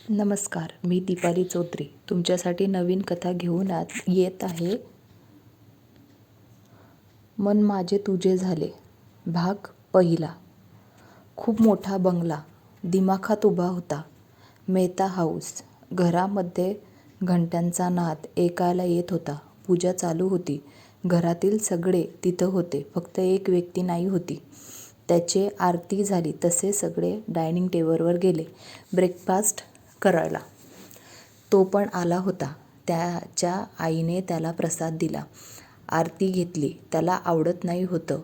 नमस्कार, मी दीपाली चौधरी तुमच्यासाठी नवीन कथा घेऊन येत आहे. मन माझे तुझे झाले, भाग पहिला. खूप मोठा बंगला दिमाखात उभा होता. मेहता हाऊस. घरामध्ये घंट्यांचा नाद ऐकायला येत होता. पूजा चालू होती. घरातील सगळे तिथं होते. फक्त एक व्यक्ती नाही होती. त्याची आरती झाली तसे सगळे डायनिंग टेबलवर गेले ब्रेकफास्ट करायला. तो पण आला होता. त्याच्या आईने त्याला प्रसाद दिला. आरती घेतली. त्याला आवडत नाही होतं,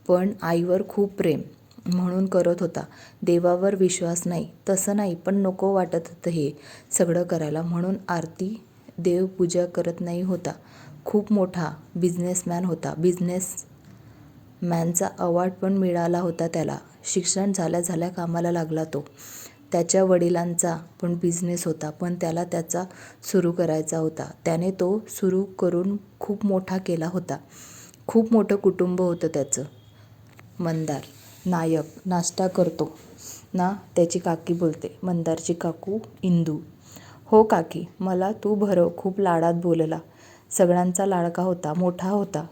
पण आईवर खूप प्रेम म्हणून करत होता. देवावर विश्वास नाही तसं नाही, पण नको वाटत होतं हे सगळं करायला म्हणून. आरती देवपूजा करत नाही होता. खूप मोठा बिझनेसमॅन होता. बिझनेसमॅनचा अवॉर्ड पण मिळाला होता त्याला. शिक्षण झाल्या कामाला लागला तो. त्याच्या वडिलांचा पण बिझनेस होता, पण त्याला त्याचा सुरू करायचा होता. त्याने तो सुरू करून खूप मोठा केला होता. खूप मोठं कुटुंब होतं त्याचं. मंदार नायक नाश्ता करतो ना, त्याची काकी बोलते. मंदारची काकू इंदू. हो काकी, मला तू भरव. खूप लाडात बोलला. सगळ्यांचा लाडका होता, मोठा होता.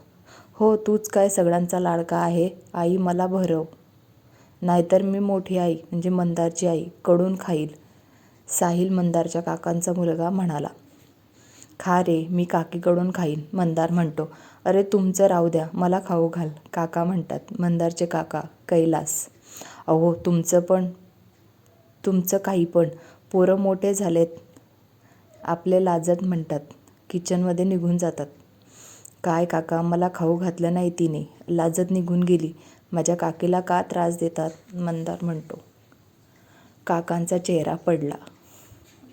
हो, तूच काय सगळ्यांचा लाडका आहे. आई मला भरव, नाहीतर मी मोठी आई म्हणजे मंदारची आई कडून खाईल. साहिल मंदारच्या काकांचा मुलगा म्हणाला. खा रे, मी काकीकडून खाईन, मंदार म्हणतो. अरे तुमचं राहू द्या, मला खाऊ घाल, काका म्हणतात. मंदारचे काका कैलास. अहो तुमचं काही पण. पोरं मोठे झालेत आपले लाजत म्हणतात. किचनमध्ये निघून जातात. काय काका, मला खाऊ घातलं नाही तिने, लाजत निघून गेली. माझ्या काकीला का त्रास देतात, मंदार म्हणतो. काकांचा चेहरा पडला.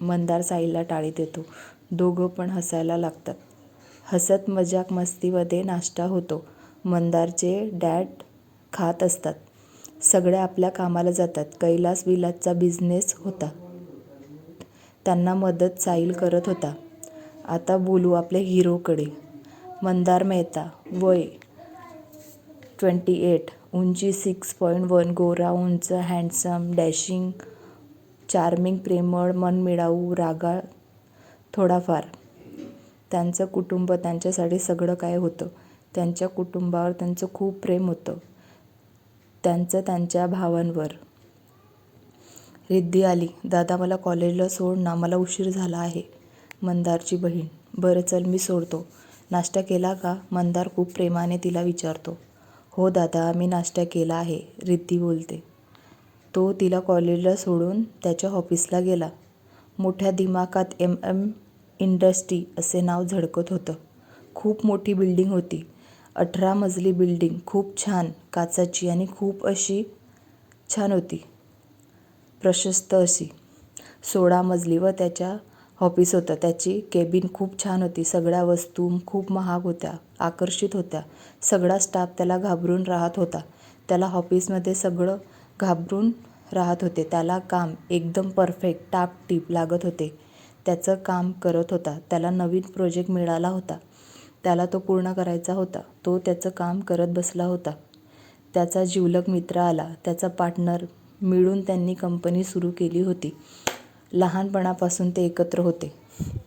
मंदार साहिलला टाळी देतो. दोघं पण हसायला लागतात. हसत मजाक मस्तीमध्ये नाश्ता होतो. मंदारचे डॅड खात असतात. सगळे आपल्या कामाला जातात. कैलास विलासचा बिझनेस होता, त्यांना मदत साहिल करत होता. आता बोलू आपल्या हिरोकडे. मंदार मेहता. वय 28, उंची 6.1, गोरा उंच, हँडसम, डॅशिंग, चार्मिंग, प्रेमळ, मनमिळावू, रागाळ थोडाफार. त्यांचं कुटुंब त्यांच्यासाठी सगळं काय होतं. त्यांच्या कुटुंबावर त्यांचं खूप प्रेम होतं. त्यांचं त्यांच्या भावांवर. रिद्धी आली. दादा मला कॉलेजला सोड ना, मला उशीर झाला आहे. मंदारची बहीण. बरं चल, मी सोडतो. नाश्ता केला का, मंदार खूप प्रेमाने तिला विचारतो. हो दादा, मी नाश्ता केला आहे, रिद्धी बोलते. तो तिला कॉलेजला सोडून त्याच्या ऑफिसला गेला. मोठ्या दिमाखात इंडस्ट्री असे नाव झळकत होतं. खूप मोठी बिल्डिंग होती. 18 मजली बिल्डिंग. खूप छान, काचाची आणि खूप अशी छान होती, प्रशस्त अशी. 16 मजली व त्याच्या ऑफिस होतं. त्याची केबिन खूप छान होती. सगळ्या वस्तू खूप महाग होत्या, आकर्षित होत्या. सगळा स्टाफ त्याला घाबरून राहत होता. त्याला ऑफिसमध्ये सगळं घाबरून राहत होते. त्याला काम एकदम परफेक्ट टापटीप लागत होते. त्याचं काम करत होता. त्याला नवीन प्रोजेक्ट मिळाला होता. त्याला तो पूर्ण करायचा होता. तो त्याचं काम करत बसला होता. त्याचा जिवलग मित्र आला. त्याचा पार्टनर मिळून त्यांनी कंपनी सुरू केली होती. लहानपणापासून ते एकत्र होते.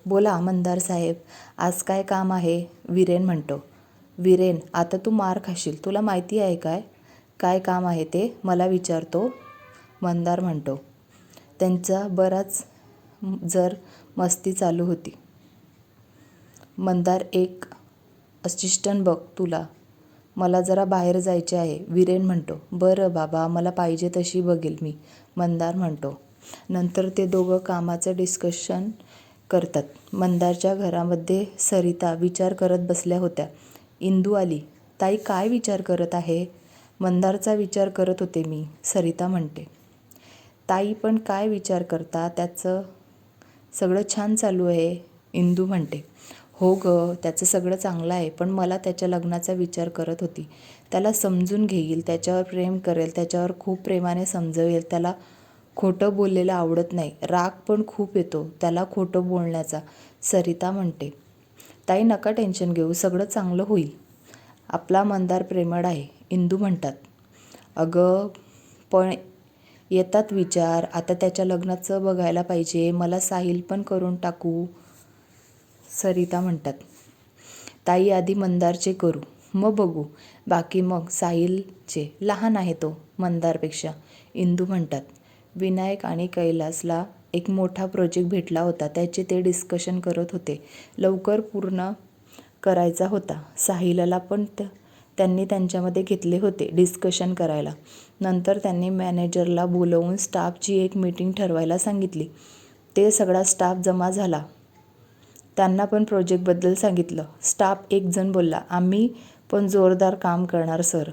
बोला मंदार साहेब, आज काय काम आहे, वीरेन म्हणतो. वीरेन, आता तू मार खाशील. तुला माहिती आहे काय काम आहे ते, मला विचारतो, मंदार म्हणतो. त्यांचा बराच जर मस्ती चालू होती. मंदार, एक असिस्टंट बघ तुला, मला जरा बाहेर जायचे आहे, वीरेन म्हणतो. बरं बाबा, मला पाहिजे तशी बघेल मी, मंदार म्हणतो. नंतर ते दोघं कामाचं डिस्कशन करतात. मंदारच्या घरामध्ये सरिता विचार करत बसल्या होत्या. इंदू आली. ताई, काय विचार करत आहे. मंदारचा विचार करत होते मी, सरिता म्हणते. ताई पण काय विचार करता, त्याचं सगळं छान चालू आहे, इंदू म्हणते. हो ग, त्याचं सगळं चांगलं आहे, पण मला त्याच्या लग्नाचा विचार करत होती. त्याला समजून घेईल, त्याच्यावर प्रेम करेल, त्याच्यावर खूप प्रेमाने समजवेल. त्याला खोटं बोललेलं आवडत नाही. राग पण खूप येतो त्याला खोटं बोलण्याचा, सरिता म्हणते. ताई नका टेन्शन घेऊ, सगळं चांगलं होईल. आपला मंदार प्रेमळ आहे, इंदू म्हणतात. अगं पण येतात विचार, आता त्याच्या लग्नाचं बघायला पाहिजे, मला साहिल पण करून टाकू. सरिता म्हणतात, ताई आधी मंदारचे करू, मग बघू बाकी, मग साहिलचे. लहान आहे तो मंदारपेक्षा. इंदू म्हणतात, विनायक आणि कैलासला एक मोठा प्रोजेक्ट भेटला होता, त्याचे ते डिस्कशन करत होते. लवकर पूर्ण करायचा होता. साहिलला पण त्यांनी त्यांच्यामध्ये घेतले होते डिस्कशन करायला. नंतर त्यांनी मॅनेजरला बोलवून स्टाफची एक मीटिंग ठरवायला सांगितली. ते सगळा स्टाफ जमा झाला. त्यांना पण प्रोजेक्टबद्दल सांगितलं. स्टाफ एक जण बोलला, आम्ही पण जोरदार काम करणार सर.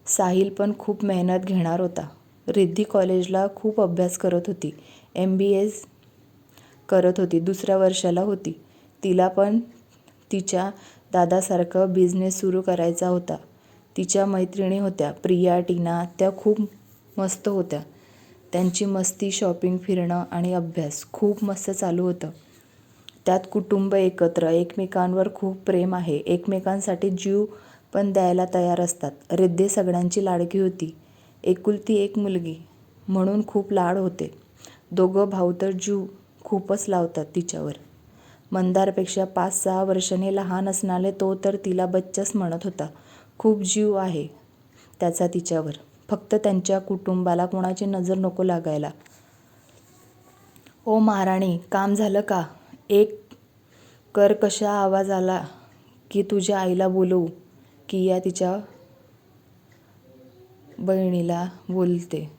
साहिल पण खूप मेहनत घेणार होता. रिद्धी कॉलेजला खूप अभ्यास करत होती. MBA करत होती, 2ऱ्या वर्षाला होती. तिला पण तिच्या दादासारखं बिझनेस सुरू करायचा होता. तिच्या मैत्रिणी होत्या प्रिया, टीना, त्या खूप मस्त होत्या. त्यांची मस्ती, शॉपिंग, फिरणं आणि अभ्यास खूप मस्त चालू होतं. त्यात कुटुंब एकत्र, एकमेकांवर खूप प्रेम आहे, एकमेकांसाठी जीव पण द्यायला तयार असतात. रिद्धी सगळ्यांची लाडकी होती. एकुलती एक मुलगी म्हणून खूप लाड होते. दोघं भाऊ तर जीव खूपच लावतात तिच्यावर. मंदारपेक्षा 5-6 वर्षांनी लहान असणारे तो तर तिला बच्चाच म्हणत होता. खूप जीव आहे त्याचा तिच्यावर. फक्त त्यांच्या कुटुंबाला कोणाची नजर नको लागायला. ओ महाराणी, काम झालं का? एक कर, कशा आवाज आला की तुझ्या आईला बोलवू. किया तिच्या बहिणीला बोलते.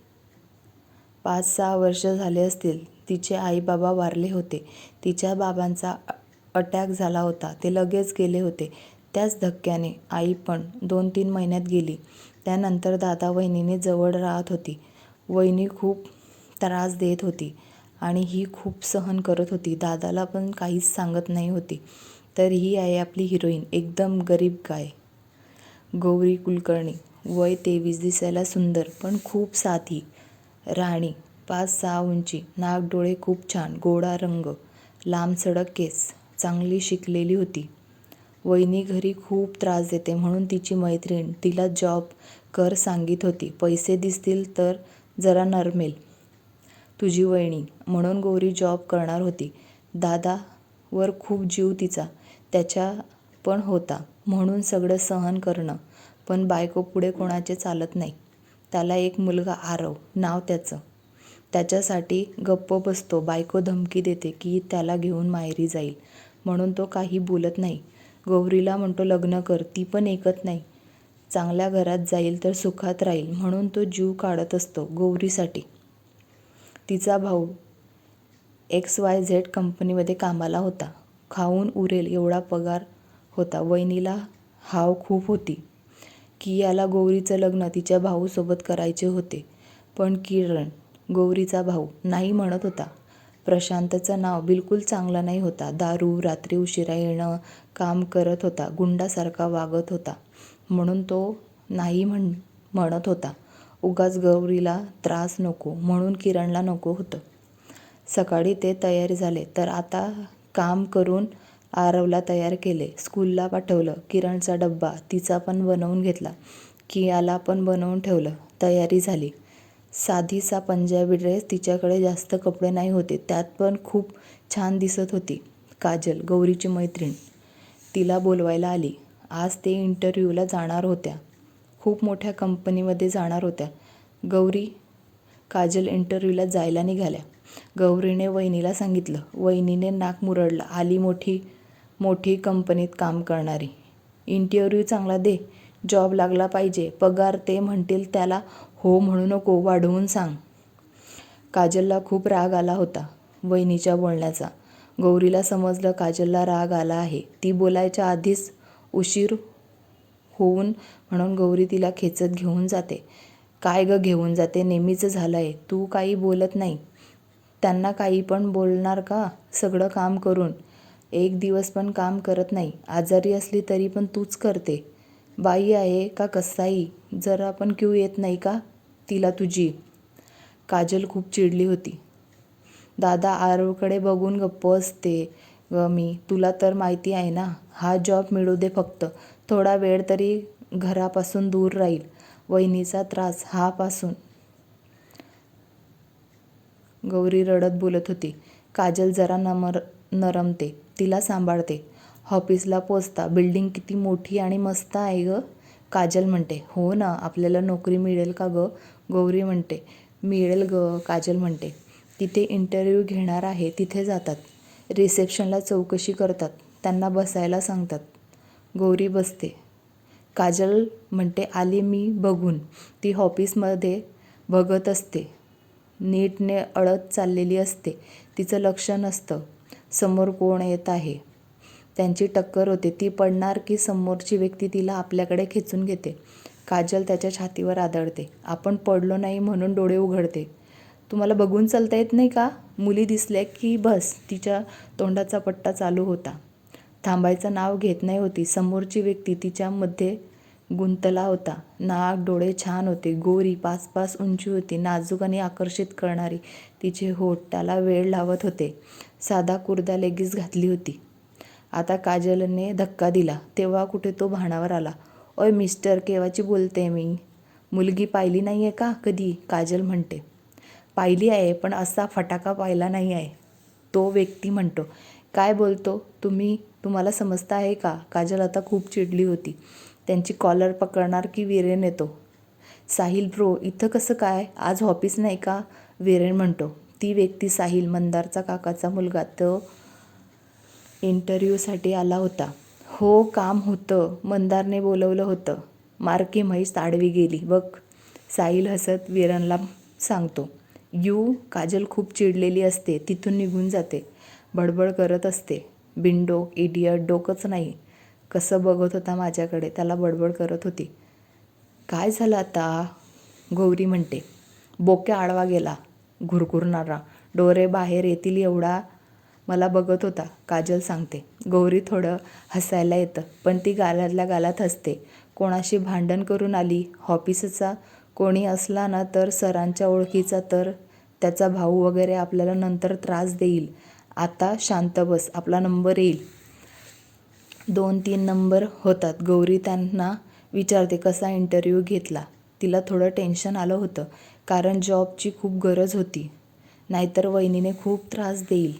5-6 वर्ष झाले असतील. तिचे आई बाबा वारले होते. तिच्या बाबांचा अटॅक झाला होता. ते लगेच गेले होते. त्याच धक्क्याने आई पण 2-3 महिन्यात गेली. त्यानंतर दादा वहिनीने जवळ राहत होती. वहिनी खूप त्रास देत होती आणि ही खूप सहन करत होती. दादाला पण काहीच सांगत नाही होती. तर ही आहे आपली हिरोईन, एकदम गरीब गाय, गौरी कुलकर्णी. वय 23, दिसायला सुंदर पण खूप साधी. राणी, 5-6 उंची, नाक डोळे खूप छान, गोडा रंग, लांब सडक केस, चांगली शिकलेली होती. वहिनी घरी खूप त्रास देते म्हणून तिची मैत्रीण तिला जॉब कर सांगित होती. पैसे दिसतील तर जरा नरमेल तुझी वहिनी, म्हणून गौरी जॉब करणार होती. दादावर खूप जीव तिचा त्याच्या पण होता म्हणून सगळं सहन करणं. पण बायको पुढे कोणाचे चालत नाही. त्याला एक मुलगा आरव नाव त्याचं. त्याच्यासाठी गप्प बसतो. बायको धमकी देते की त्याला घेऊन माहेरी जाईल म्हणून तो काही बोलत नाही. गौरीला म्हणतो लग्न कर, ती पण ऐकत नाही. चांगल्या घरात जाईल तर सुखात राहील म्हणून तो जीव काढत असतो गौरीसाठी. तिचा भाऊ XYZ कंपनीमध्ये कामाला होता. खाऊन उरेल एवढा पगार होता. वहिनीला हाव खूप होती. कियाला गौरीचं लग्न तिच्या भाऊसोबत करायचे होते. पण किरण, गौरीचा भाऊ, नाही म्हणत होता. प्रशांतचं नाव बिलकुल चांगलं नाही होता. दारू, रात्री उशिरा येणं, काम करत होता, गुंडासारखा वागत होता म्हणून तो नाही म्हणत होता. उगाच गौरीला त्रास नको म्हणून किरणला नको होतं. सकाळी ते तयार झाले तर आता काम करून आरवला तयार केले, स्कूलला पाठवलं. किरणचा डब्बा तिचा पण बनवून घेतला. कियाला पण बनवून ठेवलं. तयारी झाली. साधीसा पंजाबी ड्रेस, तिच्याकडे जास्त कपडे नाही होते, त्यात पण खूप छान दिसत होती. काजल, गौरीची मैत्रीण, तिला बोलवायला आली. आज ते इंटरव्ह्यूला जाणार होत्या. खूप मोठ्या कंपनीमध्ये जाणार होत्या. गौरी, काजल इंटरव्ह्यूला जायला निघाल्या. गौरीने वहिनीला सांगितलं. वहिनीने नाक मुरडलं. आली मोठी कंपनीत काम करणारी. इंटरव्ह्यू चांगला दे, जॉब लागला पाहिजे, पगार ते म्हणतील त्याला हो म्हणू नको, वाढवून सांग. काजलला खूप राग आला होता वहिनीच्या बोलण्याचा. गौरीला समजलं काजलला राग आला आहे. ती बोलायच्या आधीच उशीर होऊन म्हणून गौरी तिला खेचत घेऊन जाते. काय ग घेऊन जाते, नेहमीच झालंय, तू काही बोलत नाही. त्यांना काही पण बोलणार का? सगळं काम करून एक दिवस पण काम करत नाही. आजारी असली तरी पण तूच करते. बाई आहे का कसाई, जरा पण क्यू येत नाही का तिला तुझी? काजल खूप चिडली होती. दादा आरवकडे बघून गप्प असते ग मी, तुला तर माहिती आहे ना. हा जॉब मिळू दे फक्त, थोडा वेळ तरी घरापासून दूर राहील. वहिनीचा त्रास हा पासून गौरी रडत बोलत होती. काजल जरा नरमते. तिला सांभाळते. ऑफिसला पोचता बिल्डिंग किती मोठी आणि मस्त आहे ग, काजल म्हणते. हो ना, आपल्याला नोकरी मिळेल का ग, गौरी म्हणते. मिळेल ग, काजल म्हणते. तिथे इंटरव्ह्यू घेणार आहे तिथे जातात. रिसेप्शनला चौकशी करतात. त्यांना बसायला सांगतात. गौरी बसते. काजल म्हणते आली मी बघून. ती ऑफिसमध्ये बघत असते. नीटने अळत चाललेली असते. तिचं लक्ष नसतं समोर कोण येत आहे. त्यांची टक्कर होते. ती पडणार की समोरची व्यक्ती तिला आपल्याकडे खेचून घेते. काजल त्याच्या छातीवर आदळते. आपण पडलो नाही म्हणून डोळे उघडते. तुम्हाला बघून चालता येत नाही का, मुली दिसल्या की बस. तिच्या तोंडाचा पट्टा चालू होता. थांबायचं नाव घेत नाही होती. समोरची व्यक्ती तिच्यामध्ये गुंतला होता. नाक डोळे छान होते. गोरी 5'5" उंची होती. नाजूक आणि आकर्षित करणारी. तिचे होठ त्याला वेळ लावत होते. साधा कुर्ता लेगिन्स घातली होती. आता काजलने धक्का दिला तेव्हा कुठे तो भानावर आला. ओय मिस्टर, केव्हाची बोलते मी. मुलगी पाहिली नाही आहे का कधी, काजल म्हणते. पाहिली आहे पण असा फटाका पाहिला नाही आहे, तो व्यक्ती म्हणतो. काय बोलतो तुम्हाला समजता आहे का. काजल आता खूप चिडली होती. त्यांची कॉलर पकडणार की वीरेन येतो. साहिल ब्रो इथं कसं काय, आज ऑफिस नाही का, वीरेन म्हणतो. ती व्यक्ती साहिल, मंदारचा काकाचा मुलगा. तो इंटरव्ह्यूसाठी आला होता. हो काम होतं, मंदारने बोलवलं होतं. मार्के म्हैस आडवी गेली बघ, साहिल हसत वीरेनला सांगतो. काजल खूप चिडलेली असते. तिथून निघून जाते. बडबड करत असते. बिनडोक, इडियट, डोकंच नाही. कसं बघत होता माझ्याकडे, त्याला बडबड करत होती. काय झालं आता, गौरी म्हणते. बोक्या आडवा गेला, घुरघुरणारा. डोळे बाहेर येतील एवढा मला बघत होता, काजल सांगते. गौरी थोडं हसायला येतं पण ती गालातल्या गालात हसते. कोणाशी भांडण करून आली. ऑफिसचा कोणी असला ना तर सरांच्या ओळखीचा, तर त्याचा भाऊ वगैरे आपल्याला नंतर त्रास देईल. आता शांत बस, आपला नंबर येईल. 2-3 नंबर होतात. गौरी त्यांना विचारते कसा इंटरव्ह्यू घेतला. तिला थोडं टेन्शन आलं होतं कारण जॉबची खूप गरज होती, नाहीतर वहिनीने खूप त्रास देईल.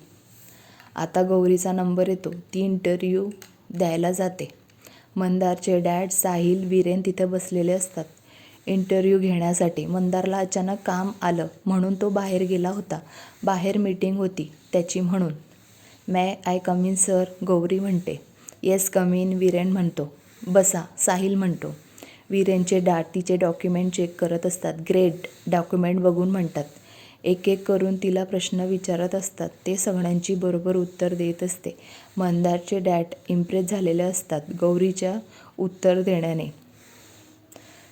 आता गौरीचा नंबर येतो. ती इंटरव्ह्यू द्यायला जाते. मंदारचे डॅड, साहिल, वीरेन तिथे बसलेले असतात इंटरव्ह्यू घेण्यासाठी. मंदारला अचानक काम आलं म्हणून तो बाहेर गेला होता. बाहेर मीटिंग होती त्याची म्हणून. May I come in sir, Gauri म्हणते. येस कम इन, वीरेन म्हणतो. बसा, साहिल म्हणतो. वीरेनचे डॅड तिचे डॉक्युमेंट चेक करत असतात. ग्रेट, डॉक्युमेंट बघून म्हणतात. एक एक करून तिला प्रश्न विचारत असतात. ते सगळ्यांची बरोबर उत्तर देत असते. मंदारचे डॅड इम्प्रेस झालेले असतात गौरीच्या उत्तर देण्याने.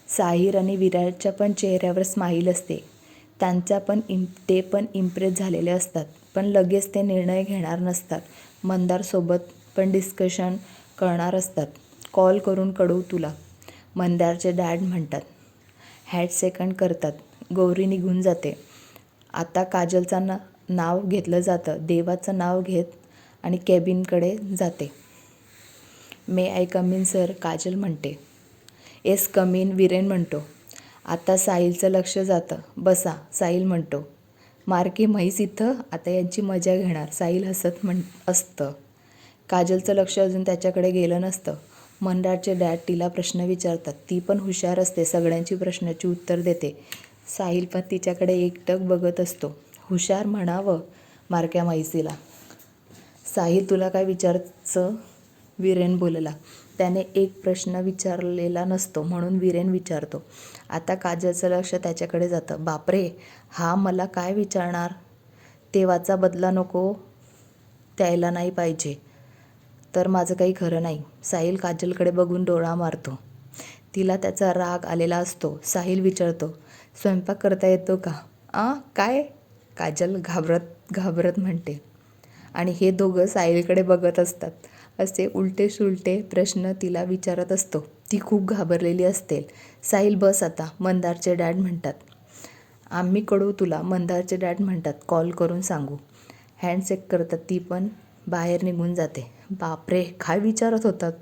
साहिर आणि विराटच्या पण चेहऱ्यावर स्माईल असते. ते पण इम्प्रेस झालेले असतात. पण लगेच ते निर्णय घेणार नसतात. मंदारसोबत पण डिस्कशन करणार असतात. कॉल करून कळवू तुला, मंदारचे डॅड म्हणतात. हॅट सेकंड करतात. गौरी निघून जाते. आता काजलचं नाव घेतलं जातं. देवाचं नाव घेत आणि कॅबिनकडे जाते. May I come in sir, Kajal म्हणते. येस कम इन, वीरेन म्हणतो. आता साहिलचं लक्ष जातं. बसा, साहिल म्हणतो. मार्के म्हैस इथं, आता यांची मजा घेणार, साहिल हसत असतं. काजलचं लक्ष अजून त्याच्याकडे गेलं नसतं. मंदारचे डॅड तिला प्रश्न विचारतात. ती पण हुशार असते. सगळ्यांची प्रश्नाची उत्तर देते. साहिल पण तिच्याकडे एकटक बघत असतो. हुशार म्हणावं मार्क्या म्हैसीला. साहिल तुला काय विचारायचं, वीरेन बोलला. त्याने एक प्रश्न विचारलेला नसतो म्हणून वीरेन विचारतो. आता काजलचं लक्ष त्याच्याकडे जातं. बापरे, हा मला काय विचारणार. तेव्हाचा बदला नको द्यायला नाही पाहिजे तर माझं काही खरं नाही. साहिल काजलकडे बघून डोळा मारतो. तिला त्याचा राग आलेला असतो. साहिल विचारतो, स्वयंपाक करता येतो का. काय, काजल घाबरत म्हणते. आणि हे दोघं साहिलकडे बघत असतात. असे उलटे सुलटे प्रश्न तिला विचारत असतो. ती खूप घाबरलेली असते. साहिल बस आता, मंदारचे डॅड म्हणतात. आम्ही कळवू तुला, मंदारचे डॅड म्हणतात. कॉल करून सांगू. हँडशेक करतात. ती पण बाहेर निघून जाते. बापरे, काय विचारत होतात.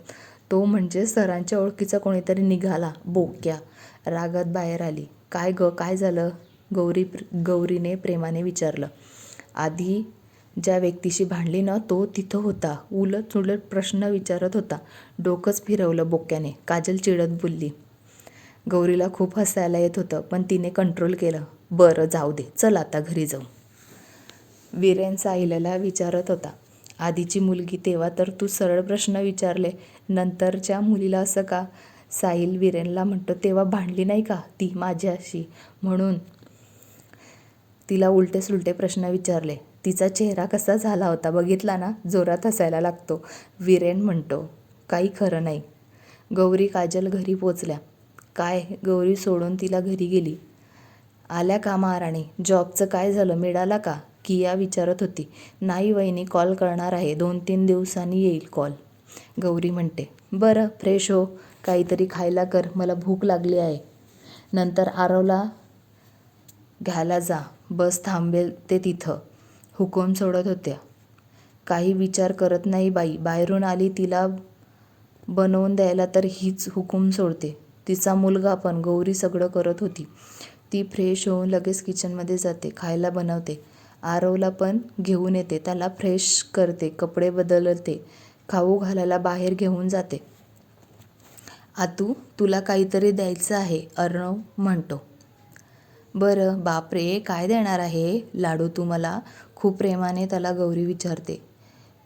तो म्हणजे सरांच्या ओळखीचा कोणीतरी निघाला. बोक्या रागात बाहेर आली. काय ग, काय झालं. गौरीने प्रेमाने विचारलं. आधी ज्या व्यक्तीशी भांडली ना तो तिथं होता. उलट सुलट प्रश्न विचारत होता. डोकंच फिरवलं बोक्याने. काजल चिडत बोलली. गौरीला खूप हसायला येत होतं पण तिने कंट्रोल केलं. बरं जाऊ दे, चल आता घरी जाऊ. वीरेन साहिलला विचारत होता. आधीची मुलगी तेव्हा तर तू सरळ प्रश्न विचारले, नंतरच्या मुलीला असं का? साहिल वीरेनला म्हणतो. तेव्हा भांडली नाही का ती माझ्याशी म्हणून तिला उलटे सुलटे प्रश्न विचारले. तिचा चेहरा कसा झाला होता बघितला ना? जोरात हसायला लागतो. वीरेन म्हणतो. काही खरं नाही. गौरी काजल घरी पोचल्या. काय? गौरी सोडून तिला घरी गेली. आल्या का महाराणी? जॉबचं काय झालं, मिळाला का? किया विचारत होती. नाही वहिनी, कॉल करणार आहे, 2-3 दिवसांनी येईल कॉल. गौरी म्हणते. बरं फ्रेश हो, काहीतरी खायला कर, मला भूक लागली आहे. नंतर आरवला घ्यायला जा, बस थांबेल ते तिथं. हुकूम सोडत होत्या. काही विचार करत नाही बाई, बाहेरून आली तिला बनवून द्यायला तर हीच हुकूम सोडते. तिचा मुलगा पण. गौरी सगळं करत होती. ती फ्रेश होऊन लगेच किचनमध्ये जाते, खायला बनवते. आरवला पण घेऊन येते, त्याला फ्रेश करते, कपडे बदलते, खाऊ घालायला बाहेर घेऊन जाते. आतू तुला काहीतरी द्यायचं आहे, अर्णव म्हणतो. बरं बापरे, काय देणार आहे? लाडू तू मला? खूप प्रेमाने त्याला गौरी विचारते.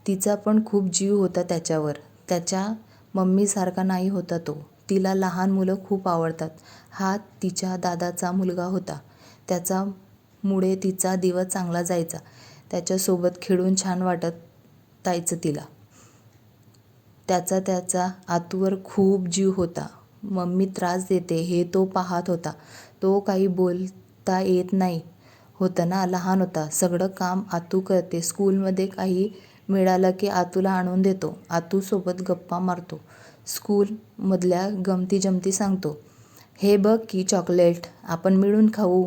तिचा पण खूप जीव होता त्याच्यावर. त्याच्या मम्मीसारखा नाही होता तो. तिला लहान मुलं खूप आवडतात. हा तिच्या दादाचा मुलगा होता. त्याच्यामुळे तिचा दिवस चांगला जायचा. त्याच्यासोबत खेळून छान वाटायचं तिला. त्याचा आतूवर खूप जीव होता. मम्मी त्रास देते हे तो पाहत होता. तो काही बोलता येत नाही होतं ना, लहान होता. सगळं काम आतू करते. स्कूलमध्ये काही मिळालं की आतूला आणून देतो. आतूसोबत गप्पा मारतो. स्कूलमधल्या गमती-जमती सांगतो. हे बघ की चॉकलेट, आपण मिळून खाऊ,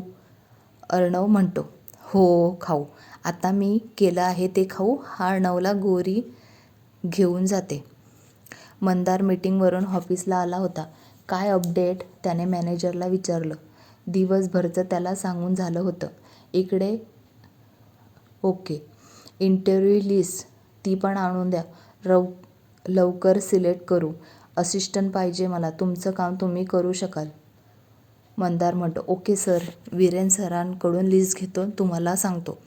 अर्णव म्हणतो. हो खाऊ, आता मी केलं आहे ते खाऊ. अर्णवला गौरी घेऊन जाते. मंदार मीटिंगवरून ऑफिसला आला होता. काय अपडेट? त्याने मॅनेजरला विचारलं. दिवसभरचं त्याला सांगून झालं होतं. इकडे ओके. इंटरव्ह्यू लिस्ट ती पण आणून द्या. लवकर सिलेक्ट करू. असिस्टंट पाहिजे मला. तुमचं काम तुम्ही करू शकाल. मंदार म्हणतो. ओके सर, वीरेन सरांकडून लिस्ट घेतो, तुम्हाला सांगतो.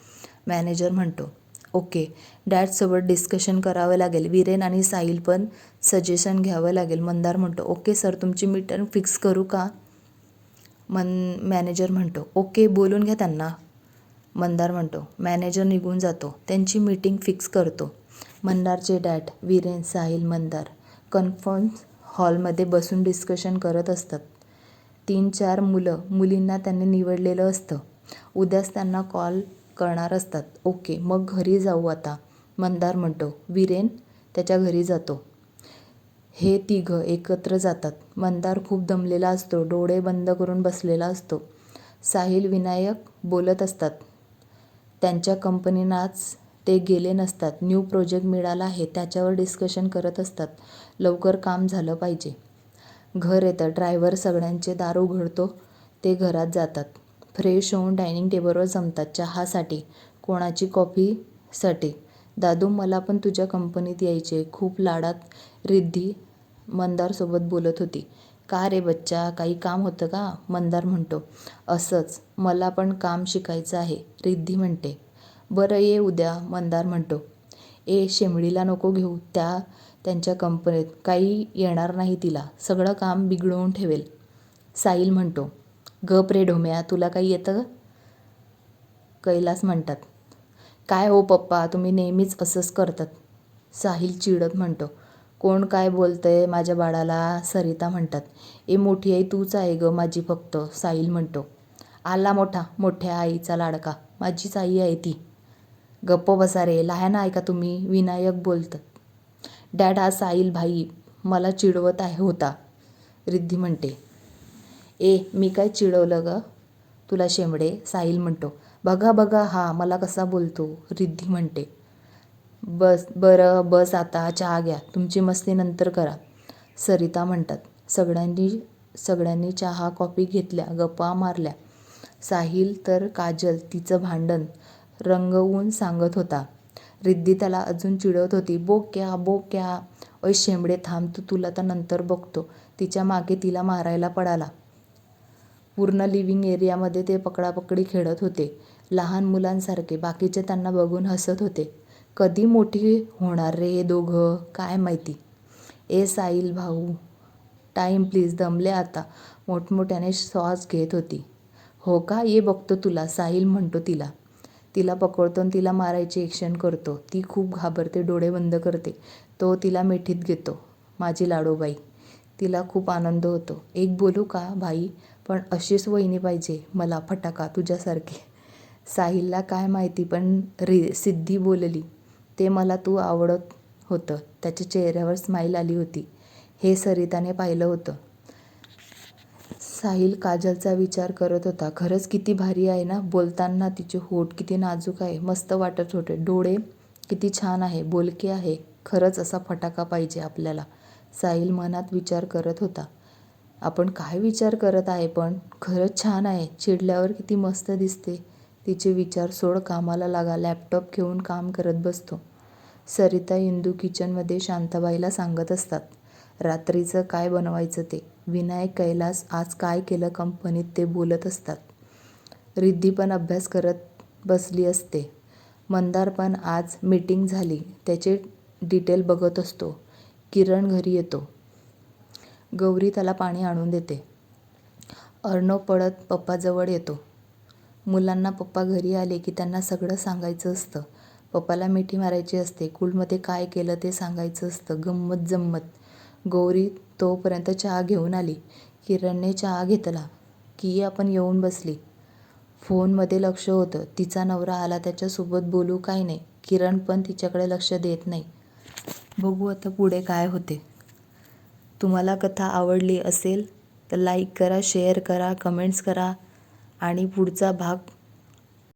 मॅनेजर म्हणतो. ओके. डॅडसोबत डिस्कशन करावं लागेल. वीरेन आणि साहिल पण सजेशन घ्यावं लागेल. मंदार म्हणतो. ओके सर, तुमची मीटिंग फिक्स करू का? मॅनेजर म्हणतो. ओके, बोलून घ्या त्यांना. मंदार म्हणतो. मॅनेजर निघून जातो. त्यांची मीटिंग फिक्स करतो. मंदारचे डॅड, वीरेन, साहिल, मंदार कॉन्फरन्स हॉलमध्ये बसून डिस्कशन करत असतात. 3-4 मुलींना त्यांनी निवडलेलं असतं. उद्याच त्यांना कॉल करणार असतात. ओके, मग घरी जाऊ आता, मंदार म्हणतो. वीरेन त्याच्या घरी जातो. हे तिघं एकत्र जातात. मंदार खूप दमलेला असतो. डोळे बंद करून बसलेला असतो. साहिल, विनायक बोलत असतात. त्यांच्या कंपनीनाच ते गेले नसतात. न्यू प्रोजेक्ट मिळाला आहे, त्याच्यावर डिस्कशन करत असतात. लवकर काम झालं पाहिजे. घर येतं. ड्रायव्हर सगळ्यांचे दार उघडतो. ते घरात जातात. फ्रेश होऊन डायनिंग टेबलवर जमतात. चहासाठी, कोणाची कॉफीसाठी. दादू, मला पण तुझ्या कंपनीत यायचे, खूप लाडात. रिद्धी मंदारसोबत बोलत होती. का रे बच्चा, काही काम होतं का? मंदार म्हणतो. असंच, मला पण काम शिकायचं आहे, रिद्धी म्हणते. बरं ये उद्या, मंदार म्हणतो. शेमडीला नको घेऊ, त्यांच्या कंपनीत काही येणार नाही तिला, सगळं काम बिघडवून ठेवेल. साहिल म्हणतो. गप रे ढोम्या, तुला काही येतं? कैलास म्हणतात. काय हो पप्पा, तुम्ही नेहमीच असंच करतात, साहिल चिडत म्हणतो. कोण काय बोलतंय माझ्या बाळाला? सरिता म्हणतात. मोठी आई तूच आहे ग माझी फक्त, साहिल म्हणतो. आला मोठ्या आईचा लाडका, माझीच आई आहे ती. गप्प बसा रे, लहान आहे का तुम्ही? विनायक बोलतात. डॅड, हा साहिल भाई मला चिडवत होता, रिद्धी म्हणते. मी काय चिडवलं ग तुला शेंबडे? साहिल म्हणतो. बघा हा मला कसा बोलतो, रिद्धी म्हणते. बरं बस आता, चहा घ्या, तुमची मस्ती नंतर करा, सरिता म्हणतात. सगळ्यांनी चहा कॉफी घेतल्या, गप्पा मारल्या. साहिल तर काजल तिचं भांडण रंगवून सांगत होता. रिद्धी त्याला अजून चिडवत होती. बोक्या बोक्या, ओय शेंबडे थांब, तुला तर नंतर बघतो. तिच्या मागे तिला मारायला पडाला. पूर्ण लिव्हिंग एरियामध्ये ते पकडापकडी खेळत होते, लहान मुलांसारखे. बाकीचे त्यांना बघून हसत होते. कधी मोठी होणार रे हे दोघं, काय माहिती. ए साहिल भाऊ, टाईम प्लीज, दमले आता, मोठमोठ्याने श्वास घेत होती. हो का, ये बघतो तुला, साहिल म्हणतो तिला. तिला पकडतो आणि तिला मारायची ॲक्शन करतो. ती खूप घाबरते, डोळे बंद करते. तो तिला मिठीत घेतो. माझी लाडोबाई. तिला खूप आनंद होतो. एक बोलू का भाई, पण अशीच वहिनी पाहिजे मला, फटाका तुझ्यासारखी. साहिलला काय माहिती, पण सिद्धी बोलली, ते मला तू आवडत होतं. त्याच्या चेहऱ्यावर स्माईल आली होती. हे सरिताने पाहिलं होतं. साहिल काजलचा विचार करत होता. खरंच किती भारी आहे ना, बोलताना तिचे होठ किती नाजूक आहे, मस्त वाटत होते. डोळे किती छान आहे, बोलके आहे. खरंच असा फटाका पाहिजे आपल्याला, साहिल मनात विचार करत होता. आपण काय विचार करत आहे, पण खरंच छान आहे. चिडल्यावर किती मस्त दिसते. तिचे विचार सोड, कामाला लागा. लॅपटॉप घेऊन काम करत बसतो. सरिता इंदू किचनमध्ये शांताबाईला सांगत असतात रात्रीचं काय बनवायचं ते. विनायक कैलास आज काय केलं कंपनीत ते बोलत असतात. रिद्धी पण अभ्यास करत बसली असते. मंदार पण आज मीटिंग झाली, त्याचे डिटेल बघत असतो. किरण घरी येतो. गौरी त्याला पाणी आणून देते. अर्णव पळत पप्पाजवळ येतो. मुलांना पप्पा घरी आले की त्यांना सगळं सांगायचं असतं. पप्पाला मिठी मारायची असते. स्कूलमध्ये काय केलं ते सांगायचं असतं. गंमत जम्मत. गौरी तोपर्यंत चहा घेऊन आली. किरणने चहा घेतला की आपण येऊन बसली. फोनमध्ये लक्ष होतं. तिचा नवरा आला, त्याच्यासोबत बोलू काय नाही. किरण पण तिच्याकडे लक्ष देत नाही. बघू आता पुढे काय होते. तुम्हाला कथा आवडली असेल तर लाईक करा, शेअर करा, कमेंट्स करा आणि पुढचा भाग